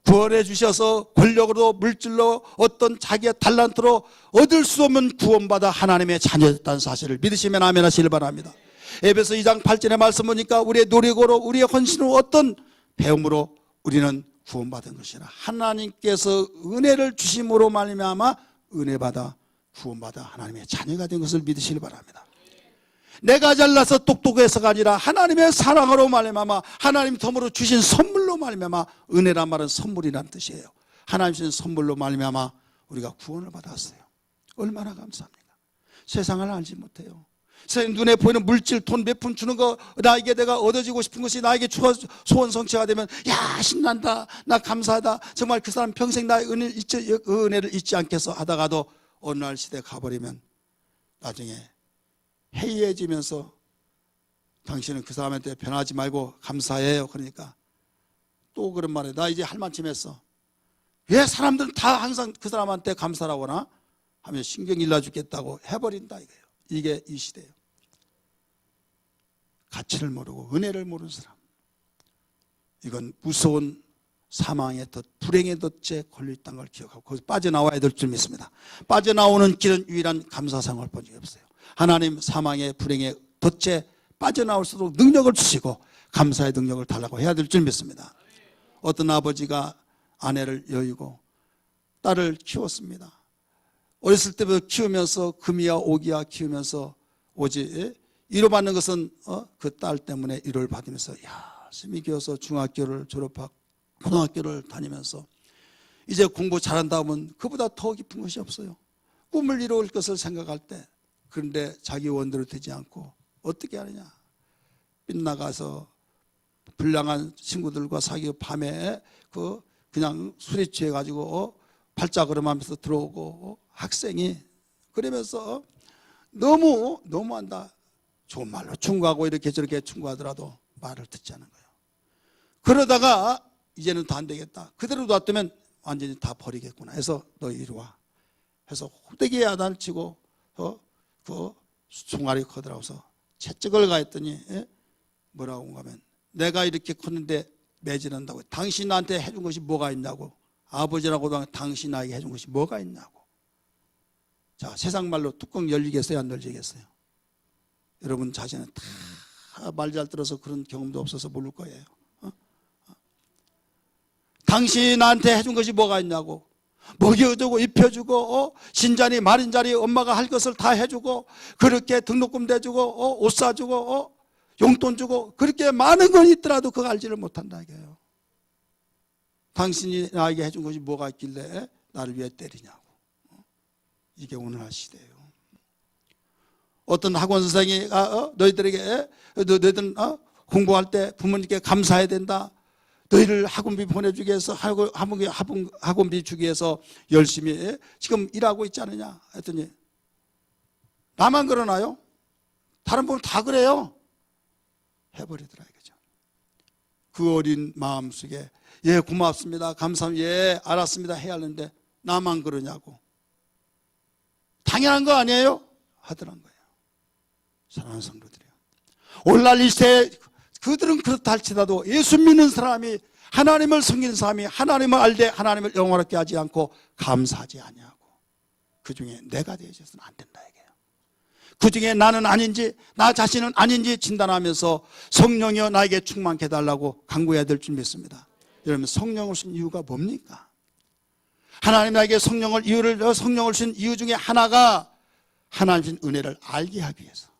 구원해 주셔서 권력으로 물질로 어떤 자기의 달란트로 얻을 수 없는 구원받아 하나님의 자녀였다는 사실을 믿으시면 아멘 하시길 바랍니다. 에베소 2장 8절의 말씀 보니까 우리의 노력으로 우리의 헌신으로 어떤 배움으로 우리는 구원받은 것이라, 하나님께서 은혜를 주심으로 말미암아 은혜받아 구원받아 하나님의 자녀가 된 것을 믿으시길 바랍니다. 내가 잘나서 똑똑해서가 아니라 하나님의 사랑으로 말미암아 하나님 덤으로 주신 선물로 말미암아, 은혜란 말은 선물이란 뜻이에요. 하나님 주신 선물로 말미암아 우리가 구원을 받았어요. 얼마나 감사합니까? 세상을 알지 못해요. 눈에 보이는 물질, 돈 몇 푼 주는 거, 나에게 내가 얻어지고 싶은 것이 나에게 소원 성취가 되면 야 신난다, 나 감사하다, 정말 그 사람 평생 나의 은혜를 잊지 않겠어 하다가도 어느 날 시대 가버리면 나중에 해이해지면서 당신은 그 사람한테 변하지 말고 감사해요. 그러니까 또 그런 말에 나 이제 할 만큼 했어. 왜 사람들은 다 항상 그 사람한테 감사라고 하나 하면 신경 일나 죽겠다고 해버린다 이거예요. 이게 이 시대예요. 가치를 모르고 은혜를 모르는 사람, 이건 무서운 사망의 덫, 불행의 덫에 걸려있다는 걸 기억하고 거기서 빠져나와야 될 줄 믿습니다. 빠져나오는 길은 유일한 감사상을 본 적이 없어요. 하나님 사망의 불행의 덫에 빠져나올 수 있도록 능력을 주시고 감사의 능력을 달라고 해야 될 줄 믿습니다. 어떤 아버지가 아내를 여의고 딸을 키웠습니다. 어렸을 때부터 키우면서 금이야 오기야 키우면서 오지 위로받는 것은 그 딸 때문에 위로를 받으면서 열심히 키워서 중학교를 졸업하고 고등학교를 다니면서 이제 공부 잘한다 하면 그보다 더 깊은 것이 없어요. 꿈을 이룰 것을 생각할 때, 그런데 자기 원대로 되지 않고 어떻게 하느냐, 빗나가서 불량한 친구들과 사귀고 밤에 그냥 술에 취해가지고 발자걸음하면서 들어오고 학생이 그러면서 너무한다. 좋은 말로 충고하고 이렇게 저렇게 충고하더라도 말을 듣지 않는 거예요. 그러다가 이제는 더 안 되겠다. 그대로 놔두면 완전히 다 버리겠구나 해서 너 이리 와 해서 호되게 야단을 치고 그 종아리 커들어서 채찍을 가했더니 뭐라고 하면 내가 이렇게 컸는데 매질한다고, 당신 나한테 해준 것이 뭐가 있냐고, 아버지라고도 하면 당신 나에게 해준 것이 뭐가 있냐고. 자, 세상 말로 뚜껑 열리겠어요, 안 열리겠어요? 여러분 자신은 다 말 잘 들어서 그런 경험도 없어서 모를 거예요. 당신 나한테 해준 것이 뭐가 있냐고, 먹여주고 입혀주고 신자니 마린자리 엄마가 할 것을 다 해주고 그렇게 등록금 대주고 옷 사주고 용돈 주고 그렇게 많은 건 있더라도 그거 알지를 못한다 이거예요. 당신이 나에게 해준 것이 뭐가 있길래 나를 왜 때리냐고. 이게 오늘날 시대예요. 어떤 학원 선생이 너희들에게 너희들은 공부할 때 부모님께 감사해야 된다, 너희를 학원비 보내주기 위해서 학원비 주기 위해서 열심히 지금 일하고 있지 않느냐 했더니 나만 그러나요? 다른 분은 다 그래요. 해버리더라 이거죠. 그 어린 마음속에 예 고맙습니다 감사합니다 예 알았습니다 해야 하는데 나만 그러냐고. 당연한 거 아니에요? 하더란 거예요. 사랑하는 성도들이요, 오늘날 이 시대에 그들은 그렇다 할지라도 예수 믿는 사람이 하나님을 섬기는 사람이 하나님을 알되 하나님을 영원하게 하지 않고 감사하지 아니하고 그 중에 내가 되어져서는 안 된다 이게요. 그 중에 나는 아닌지 나 자신은 아닌지 진단하면서 성령이여 나에게 충만케 해달라고 간구해야 될 줄 믿습니다. 여러분 성령을 주신 이유가 뭡니까? 하나님 나에게 성령을 주신 이유 중에 하나가 하나님 주신 은혜를 알게 하기 위해서.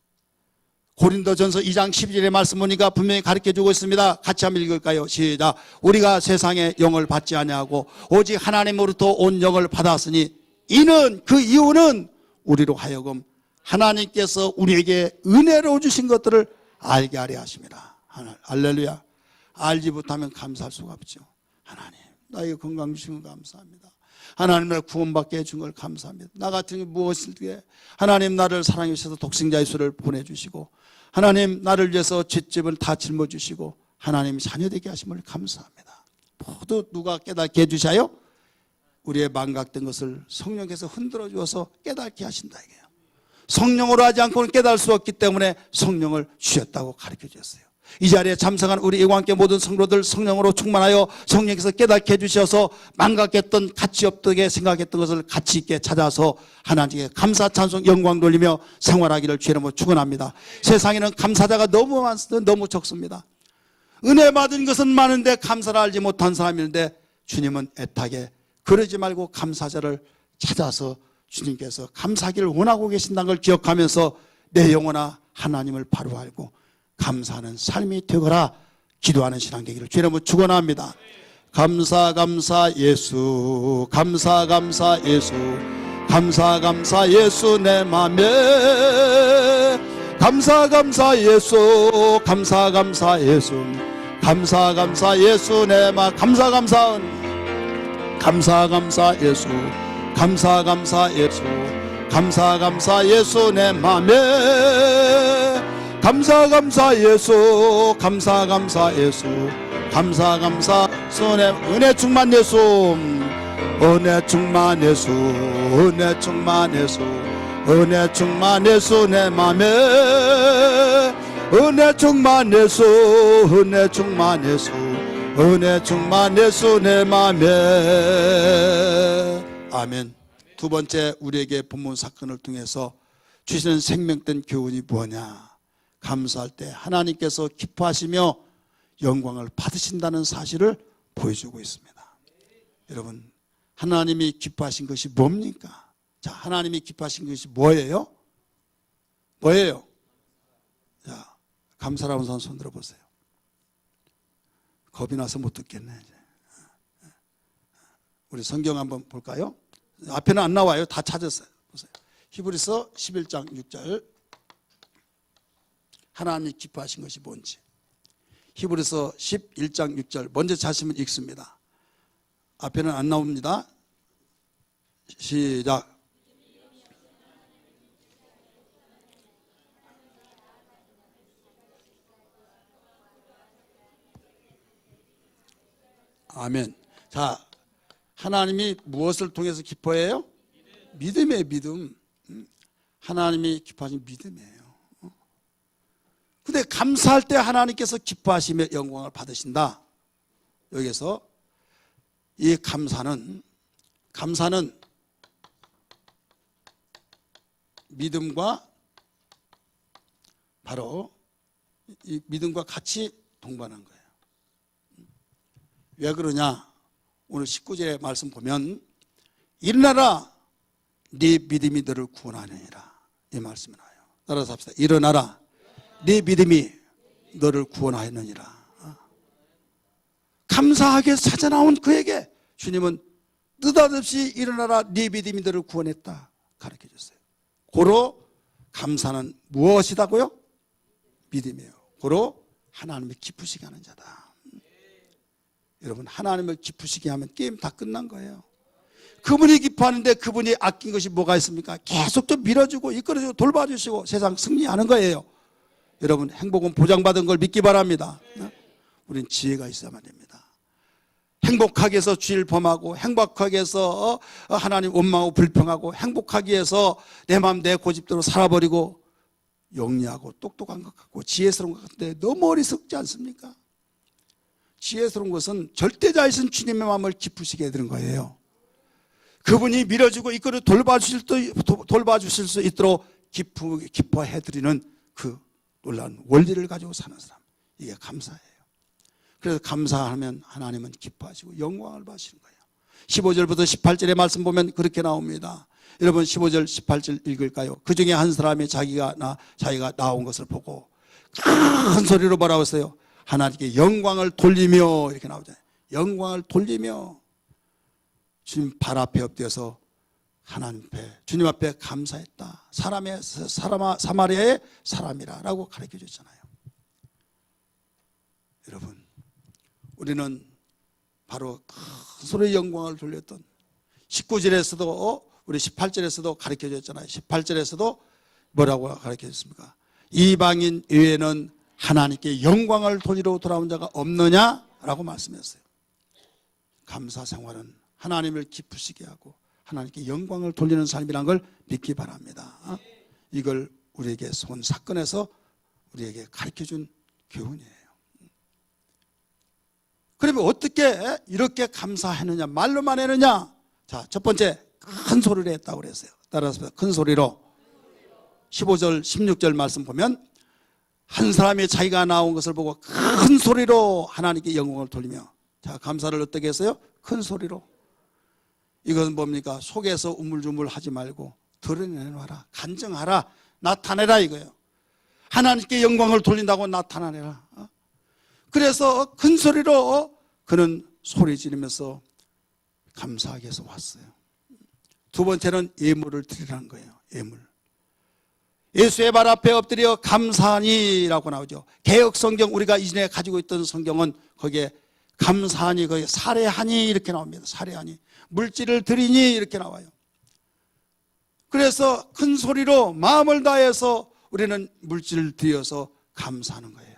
고린도전서 2장 12절의 말씀 보니까 분명히 가르쳐주고 있습니다. 같이 한번 읽을까요? 시작. 우리가 세상의 영을 받지 아니하고 오직 하나님으로부터 온 영을 받았으니 이는 그 이유는 우리로 하여금 하나님께서 우리에게 은혜로 주신 것들을 알게 하려 하십니다. 할렐루야. 알지 못하면 감사할 수가 없죠. 하나님 나에게 건강 주신 거 감사합니다. 하나님 나를 구원받게 해준 걸 감사합니다. 나 같은 게 무엇일 때 하나님 나를 사랑해 주셔서 독생자 예수를 보내주시고 하나님 나를 위해서 죄집을 다 짊어주시고 하나님 자녀되게 하심을 감사합니다. 모두 누가 깨닫게 해주셔요? 우리의 망각된 것을 성령께서 흔들어 주어서 깨닫게 하신다 이게요. 성령으로 하지 않고는 깨달을 수 없기 때문에 성령을 주셨다고 가르쳐 주셨어요. 이 자리에 참석한 우리 예고함께 모든 성도들 성령으로 충만하여 성령께서 깨닫게 해주셔서 망각했던 가치 없게 생각했던 것을 가치 있게 찾아서 하나님께 감사 찬송 영광 돌리며 생활하기를 주의 이름으로 축원합니다. 세상에는 감사자가 너무 적습니다. 은혜 받은 것은 많은데 감사를 알지 못한 사람이 있는데 주님은 애타게 그러지 말고 감사자를 찾아서 주님께서 감사하기를 원하고 계신다는 걸 기억하면서 내 영혼아 하나님을 바로 알고 감사하는 삶이 되거라 기도하는 신앙 되기를 주의 이름으로 축원합니다. 감사 예수 감사 예수 감사 예수 내 맘에 감사 예수 감사 예수 감사 예수 내 맘 감사 예수 감사 예수 감사 예수 내 맘에 감사 예수 감사 예수 손에 은혜 충만 예수 은혜 충만 예수 은혜 충만 예수 은혜 충만 예수 내 맘에 은혜 충만 예수 은혜 충만 예수 은혜 충만 예수 내 맘에 아멘. 두 번째 우리에게 본문 사건을 통해서 주시는 생명된 교훈이 뭐냐? 감사할 때 하나님께서 기뻐하시며 영광을 받으신다는 사실을 보여주고 있습니다. 여러분 하나님이 기뻐하신 것이 뭡니까? 자, 하나님이 기뻐하신 것이 뭐예요? 뭐예요? 자, 감사라는 사람 손 들어보세요. 겁이 나서 못 듣겠네. 이제. 우리 성경 한번 볼까요? 앞에는 안 나와요. 다 찾았어요. 보세요. 히브리서 11장 6절 하나님이 기뻐하신 것이 뭔지. 히브리서 11장 6절 먼저 찾으시면 읽습니다. 앞에는 안 나옵니다. 시작. 아멘. 자, 하나님이 무엇을 통해서 기뻐해요? 믿음이에요. 믿음. 하나님이 기뻐하신 믿음이에요. 근데 감사할 때 하나님께서 기뻐하시며 영광을 받으신다. 여기서 이 감사는 믿음과 바로 이 믿음과 같이 동반한 거예요. 왜 그러냐? 오늘 19절의 말씀 보면 일어나라 네 믿음이 너를 구원하느니라 이 말씀이 나와요. 따라서 합시다. 일어나라 네 믿음이 너를 구원하였느니라. 감사하게 찾아나온 그에게 주님은 느닷없이 일어나라 네 믿음이 너를 구원했다 가르쳐 줬어요. 고로 감사는 무엇이다고요? 믿음이에요. 고로 하나님이 기쁘시게 하는 자다. 여러분, 하나님을 기쁘시게 하면 게임 다 끝난 거예요. 그분이 기뻐하는데 그분이 아낀 것이 뭐가 있습니까? 계속 좀 밀어주고 이끌어주고 돌봐주시고 세상 승리하는 거예요. 여러분, 행복은 보장받은 걸 믿기 바랍니다. 우린 지혜가 있어야만 됩니다. 행복하게 해서 죄를 범하고, 행복하게 해서 하나님 원망하고 불평하고, 행복하게 해서 내 마음 내 고집대로 살아버리고, 영리하고 똑똑한 것 같고 지혜스러운 것 같은데 너무 어리석지 않습니까? 지혜스러운 것은 절대자이신 주님의 마음을 기쁘시게 해드리는 거예요. 그분이 밀어주고 이끌어 돌봐주실 수 있도록 기뻐해드리는 그 놀라운 원리를 가지고 사는 사람, 이게 감사예요. 그래서 감사하면 하나님은 기뻐하시고 영광을 받으시는 거예요. 15절부터 18절의 말씀 보면 그렇게 나옵니다. 여러분, 15절 18절 읽을까요? 그 중에 한 사람이 자기가 나온 것을 보고 큰 소리로 뭐라고 했어요? 하나님께 영광을 돌리며, 이렇게 나오잖아요. 영광을 돌리며 주님 발 앞에 엎드려서 하나님 앞에, 주님 앞에 감사했다. 사마리아의 사람이라 라고 가르쳐 줬잖아요. 여러분, 우리는 바로 큰 소리의 영광을 돌렸던 19절에서도 우리 18절에서도 가르쳐 줬잖아요. 18절에서도 뭐라고 가르쳐 줬습니까? 이방인 외에는 하나님께 영광을 돌리러 돌아온 자가 없느냐라고 말씀했어요. 감사 생활은 하나님을 기쁘시게 하고 하나님께 영광을 돌리는 삶이란 걸 믿기 바랍니다. 이걸 우리에게 본 사건에서 우리에게 가르쳐준 교훈이에요. 그러면 어떻게 이렇게 감사했느냐, 말로만 했느냐? 자, 첫 번째, 큰 소리로 했다고 그랬어요. 따라서 큰 소리로. 15절 16절 말씀 보면 한 사람이 자기가 나온 것을 보고 큰 소리로 하나님께 영광을 돌리며, 자, 감사를 어떻게 했어요? 큰 소리로. 이것은 뭡니까? 속에서 우물쭈물 하지 말고 드러내놔라, 간증하라, 나타내라 이거예요. 하나님께 영광을 돌린다고 나타내라. 그래서 큰 소리로 그는 소리 지르면서 감사하게 해서 왔어요. 두 번째는 예물을 드리라는 거예요. 예물. 예수의 발 앞에 엎드려 감사하니라고 나오죠. 개역 성경, 우리가 이전에 가지고 있던 성경은 거기에 감사하니, 거기에 살해하니 이렇게 나옵니다. 살해하니. 물질을 드리니 이렇게 나와요. 그래서 큰 소리로 마음을 다해서 우리는 물질을 드려서 감사하는 거예요.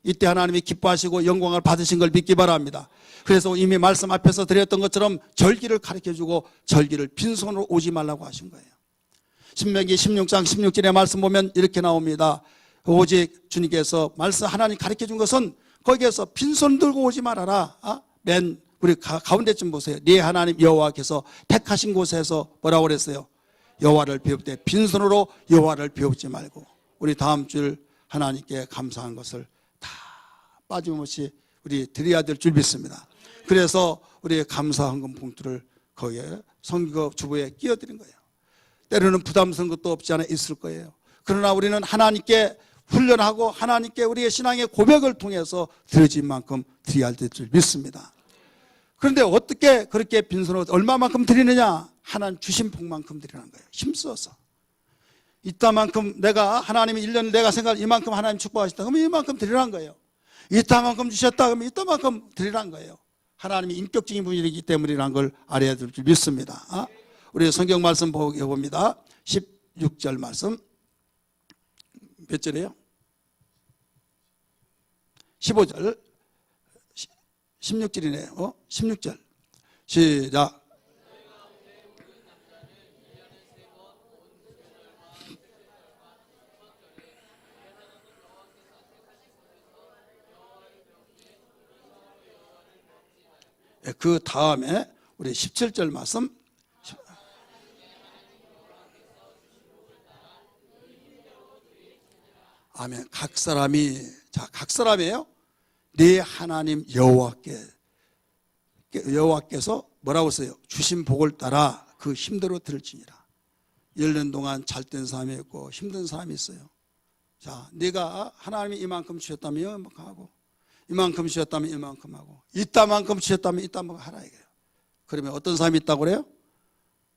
이때 하나님이 기뻐하시고 영광을 받으신 걸 믿기 바랍니다. 그래서 이미 말씀 앞에서 드렸던 것처럼 절기를 가르쳐주고 절기를 빈손으로 오지 말라고 하신 거예요. 신명기 16장 16절의 말씀 보면 이렇게 나옵니다. 오직 주님께서 말씀 하나님 가르쳐준 것은 거기에서 빈손 들고 오지 말아라. 맨 우리 가운데쯤 보세요. 네 하나님 여호와께서 택하신 곳에서 뭐라고 그랬어요? 여호와를 비울 때 빈손으로 여호와를 비우지 말고. 우리 다음 줄 하나님께 감사한 것을 다 빠짐없이 우리 드려야 될 줄 믿습니다. 그래서 우리의 감사헌금 봉투를 거기에 성교 주부에 끼워드린 거예요. 때로는 부담스러운 것도 없지 않아 있을 거예요. 그러나 우리는 하나님께 훈련하고 하나님께 우리의 신앙의 고백을 통해서 드려진 만큼 드려야 될 줄 믿습니다. 그런데 어떻게 그렇게 빈손으로 얼마만큼 드리느냐? 하나님 주신 복만큼 드리는 거예요. 힘써서. 이따만큼 내가 하나님이 1년 내가 생각할 이만큼 하나님 축복하셨다 그러면 이만큼 드리라는 거예요. 이따만큼 주셨다 그러면 이따만큼 드리라는 거예요. 하나님이 인격적인 분이기 때문이라는 걸 알아야 될 줄 믿습니다. 우리 성경 말씀 보봅니다. 16절 말씀 몇 절이에요? 15절 16절이네요. 16절 시작. 그 다음에 우리 17절 말씀. 아멘. 각 사람이, 자, 각 사람이에요. 네 하나님 여호와께서 뭐라고 써요? 주신 복을 따라 그 힘대로 들을지니라. 1년 동안 잘된 사람이 있고 힘든 사람이 있어요. 자, 네가 하나님이 이만큼 주셨다면 이만큼 하고, 이만큼 주셨다면 이만큼 하고, 이따만큼 주셨다면 이따만큼 하라 이거예요. 그러면 어떤 사람이 있다고 그래요?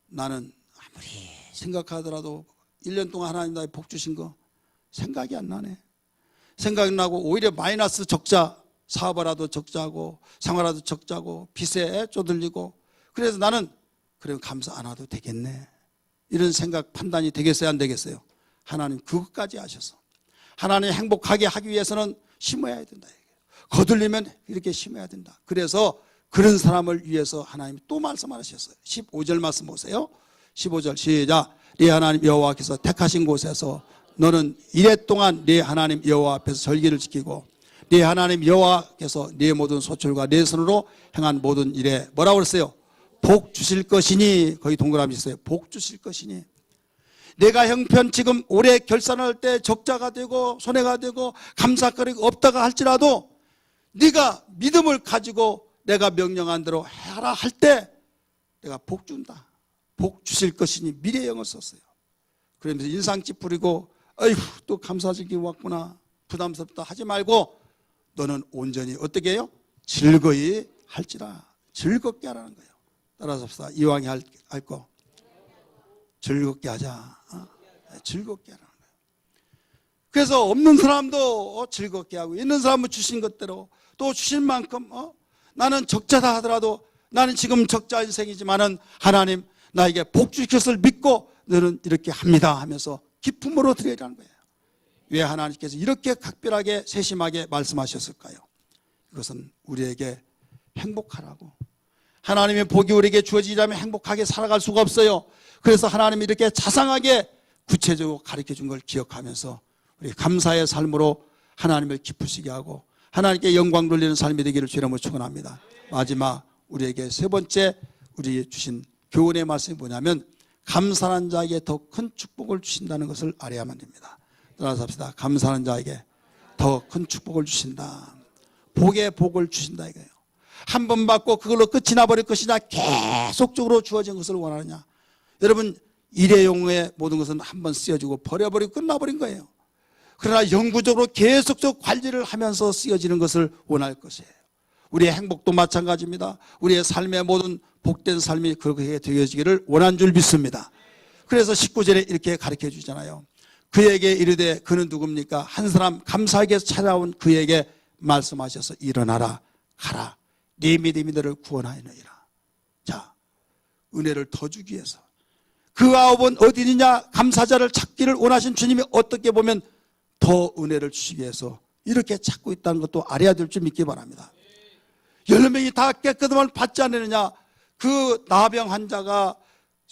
나는 아무리 생각하더라도 1년 동안 하나님 나의 복 주신 거 생각이 안 나네. 생각이 나고 오히려 마이너스 적자, 사업하라도 적자고 생활하도 적자고 빚에 쪼들리고 그래서 나는 그래 감사 안 해도 되겠네 이런 생각 판단이 되겠어요 안 되겠어요? 하나님 그것까지 하셔서 하나님 행복하게 하기 위해서는 심어야 된다. 거들리면 이렇게 심어야 된다. 그래서 그런 사람을 위해서 하나님이 또 말씀하셨어요. 15절 말씀 보세요. 15절 시작. 네 하나님 여호와께서 택하신 곳에서 너는 이래 동안 네 하나님 여호와 앞에서 절기를 지키고 네 하나님 여호와께서 네 모든 소출과 네 손으로 행한 모든 일에 뭐라고 그랬어요? 복 주실 것이니. 거기 동그라미 있어요. 복 주실 것이니. 내가 형편 지금 올해 결산할 때 적자가 되고 손해가 되고 감사거리가 없다가 할지라도 네가 믿음을 가지고 내가 명령한 대로 해라 할 때 내가 복 준다. 복 주실 것이니 미래형을 썼어요. 그러면서 인상 찌푸리고 아이고 또 감사절기 왔구나 부담스럽다 하지 말고 너는 온전히 어떻게 해요? 즐거이 할지라. 즐겁게 하라는 거예요. 따라서 합시다. 이왕에 할 거 즐겁게 하자. 즐겁게 하라는 거예요. 그래서 없는 사람도 즐겁게 하고 있는 사람은 주신 것대로 또 주신 만큼 나는 적자다 하더라도 나는 지금 적자 인생이지만은 하나님 나에게 복 주실 것을 믿고 너는 이렇게 합니다 하면서 기쁨으로 드리라는 거예요. 왜 하나님께서 이렇게 각별하게 세심하게 말씀하셨을까요? 이것은 우리에게 행복하라고. 하나님의 복이 우리에게 주어지자면 행복하게 살아갈 수가 없어요. 그래서 하나님이 이렇게 자상하게 구체적으로 가르쳐 준 걸 기억하면서 우리 감사의 삶으로 하나님을 기쁘시게 하고 하나님께 영광 돌리는 삶이 되기를 주님으로 축원합니다. 마지막 우리에게 세 번째 우리 주신 교훈의 말씀이 뭐냐면 감사하는 자에게 더 큰 축복을 주신다는 것을 알아야만 됩니다. 따라서 합시다. 감사하는 자에게 더 큰 축복을 주신다. 복의 복을 주신다 이거예요. 한 번 받고 그걸로 끝이 나버릴 것이냐 계속적으로 주어진 것을 원하느냐. 여러분 일회용의 모든 것은 한 번 쓰여지고 버려버리고 끝나버린 거예요. 그러나 영구적으로 계속적 관리를 하면서 쓰여지는 것을 원할 것이에요. 우리의 행복도 마찬가지입니다. 우리의 삶의 모든 복된 삶이 그렇게 되어지기를 원한 줄 믿습니다. 그래서 19절에 이렇게 가르쳐 주잖아요. 그에게 이르되 그는 누굽니까? 한 사람 감사하게 해서 찾아온 그에게 말씀하셔서 일어나라 가라 네 믿음이 너를 구원하였느니라. 자, 은혜를 더 주기 위해서 그 아홉은 어디 있느냐? 감사자를 찾기를 원하신 주님이 어떻게 보면 더 은혜를 주시기 위해서 이렇게 찾고 있다는 것도 알아야 될 줄 믿기 바랍니다. 10명이 다 깨끗함을 받지 않느냐? 그 나병 환자가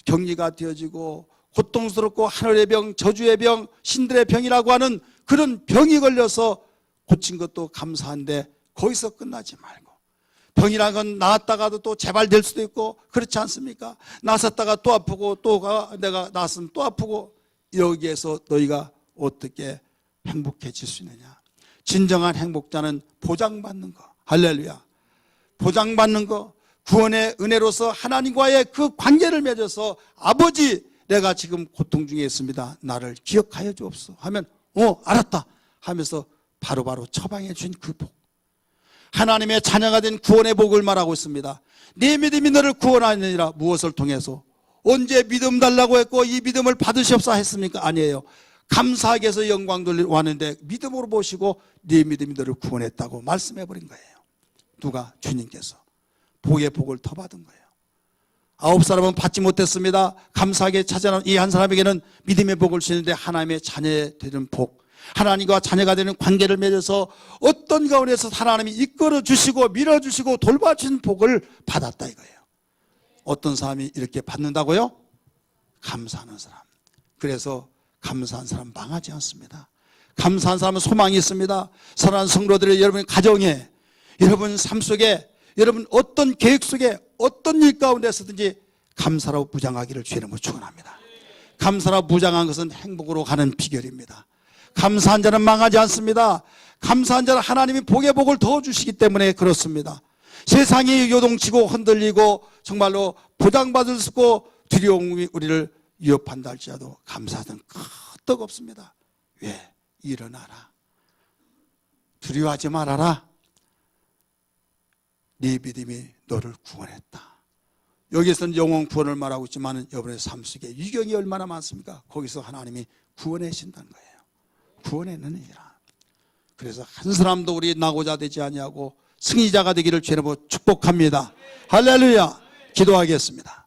격리가 되어지고 고통스럽고 하늘의 병, 저주의 병, 신들의 병이라고 하는 그런 병이 걸려서 고친 것도 감사한데 거기서 끝나지 말고 병이라는 건 나았다가도 또 재발될 수도 있고 그렇지 않습니까? 나섰다가 또 아프고 또 내가 나았으면 또 아프고 여기에서 너희가 어떻게 행복해질 수 있느냐? 진정한 행복자는 보장받는 거. 할렐루야. 보장받는 거. 구원의 은혜로서 하나님과의 그 관계를 맺어서 아버지 내가 지금 고통 중에 있습니다. 나를 기억하여 주옵소서 하면 알았다 하면서 바로바로 처방해 준 그 복. 하나님의 자녀가 된 구원의 복을 말하고 있습니다. 네 믿음이 너를 구원하느니라. 무엇을 통해서? 언제 믿음 달라고 했고 이 믿음을 받으시옵사 했습니까? 아니에요. 감사하게 해서 영광 돌리러 왔는데 믿음으로 보시고 네 믿음이 너를 구원했다고 말씀해버린 거예요. 누가? 주님께서. 복의 복을 더 받은 거예요. 9사람은 받지 못했습니다. 감사하게 찾아온 이 한 사람에게는 믿음의 복을 주시는데 하나님의 자녀 되는 복, 하나님과 자녀가 되는 관계를 맺어서 어떤 가운데서 하나님이 이끌어 주시고 밀어주시고 돌봐주신 복을 받았다 이거예요. 어떤 사람이 이렇게 받는다고요? 감사하는 사람. 그래서 감사한 사람 망하지 않습니다. 감사한 사람은 소망이 있습니다. 사랑하는 성도들의 여러분 가정에, 여러분 삶 속에, 여러분 어떤 계획 속에 어떤 일 가운데서든지 감사로 무장하기를 주님으로 축원합니다. 감사로 무장한 것은 행복으로 가는 비결입니다. 감사한 자는 망하지 않습니다. 감사한 자는 하나님이 복의 복을 더 주시기 때문에 그렇습니다. 세상이 요동치고 흔들리고 정말로 보장받을 수 없고 두려움이 우리를 위협한다 할지라도 감사는 끄떡 없습니다. 왜? 일어나라. 두려워하지 말아라. 네 믿음이 너를 구원했다. 여기서는 영원 구원을 말하고 있지만 여러분의 삶 속에 위경이 얼마나 많습니까? 거기서 하나님이 구원하신다는 거예요. 구원했느니라. 그래서 한 사람도 우리 낙오자 되지 아니하고 승리자가 되기를 주님으로 축복합니다. 할렐루야. 기도하겠습니다.